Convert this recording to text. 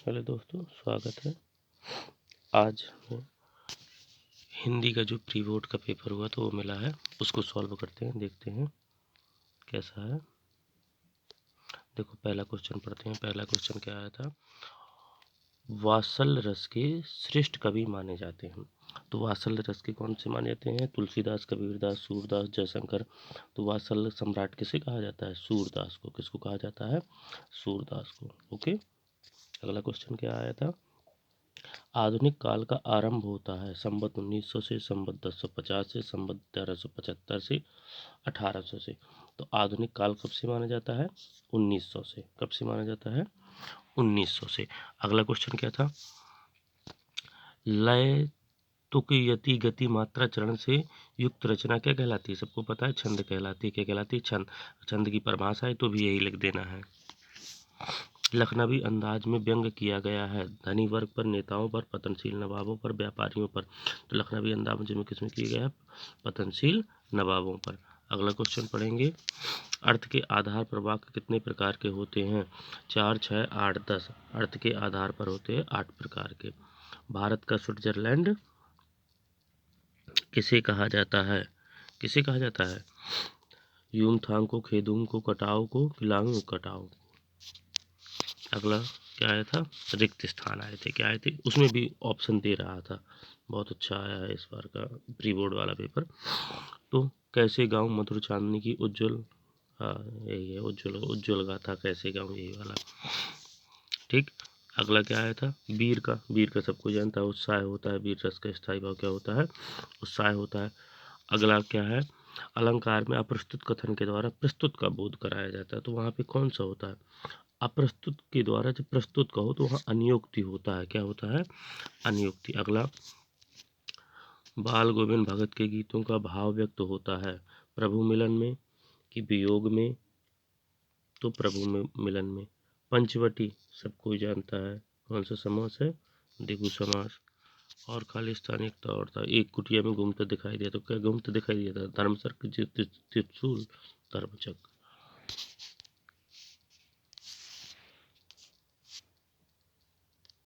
Hello दोस्तों, स्वागत है। आज हिंदी का जो प्री बोर्ड का पेपर हुआ तो वो मिला है, उसको सॉल्व करते हैं, देखते हैं कैसा है। देखो पहला क्वेश्चन पढ़ते हैं। पहला क्वेश्चन क्या आया था? वात्सल रस के श्रेष्ठ कवि माने जाते हैं। तो वात्सल रस के कौन से माने जाते हैं? तुलसीदास, कबीरदास, सूरदास, जयशंकर। तो वात्सल सम्राट किसे कहा जाता है? सूरदास को। किसको कहा जाता है? सूरदास को। ओके, अगला क्वेश्चन क्या आया था? आधुनिक काल का आरंभ होता है संवत 1900 से, संवत 1050 से, संवत 1375 से, 1800 से। तो आधुनिक काल कब से माना जाता है? 1900 से। कब से माना जाता है? 1900 से। अगला क्वेश्चन क्या था? लय तुक यति गति मात्रा चरण से युक्त रचना क्या कहलाती है? सबको पता है, छंद कहलाती है। क्या कहलाती है? छंद। छंद की परिभाषा है तो भी यही लिख देना है। लखनवी अंदाज में व्यंग किया गया है धनी वर्ग पर, नेताओं पर, पतनशील नवाबों पर, व्यापारियों पर। तो लखनवी अंदाज में किसमें किया गया है? पतनशील नवाबों पर। अगला क्वेश्चन पढ़ेंगे। अर्थ के आधार पर वाक्य कितने प्रकार के होते हैं? 4, 6, 8, 10। अर्थ के आधार पर होते हैं 8 प्रकार के। भारत का स्विट्जरलैंड किसे कहा जाता है? किसे कहा जाता है? यूमथांग को, खेदुम को, कटाव को, किलांग कटाव। अगला क्या आया था? रिक्त स्थान आए थे। क्या आए थे? उसमें भी ऑप्शन दे रहा था। बहुत अच्छा आया है इस बार का प्री बोर्ड वाला पेपर। तो कैसे गाँव मधुर चांदनी की उज्जवल, हाँ यही है, उज्जवल उज्जवल गाथा कैसे गाँव, यही वाला। ठीक। अगला क्या आया था? वीर का। वीर का सबको जानता है, उत्साह होता है। वीर रस का स्थायी भाव क्या होता है? उत्साह होता है। अगला क्या है? अलंकार में अप्रस्तुत कथन के द्वारा प्रस्तुत का बोध कराया जाता है। तो वहाँ पे कौन सा होता है? अप्रस्तुत के द्वारा जब प्रस्तुत कहो तो वहाँ अनियोक्ति होता है। क्या होता है? अनियोक्ति। अगला, बाल गोविंद भगत के गीतों का भाव व्यक्त होता है प्रभु मिलन में कि वियोग में? तो प्रभु में मिलन में। पंचवटी सबको जानता है, कौन सा समास है? दिगु समास। और खालिस्तानी एक और था, एक कुटिया में घूमते दिखाई दिया। तो क्या घूमते दिखाई दिया था? धर्मचक्र, त्रिशूल, धर्मचक्र।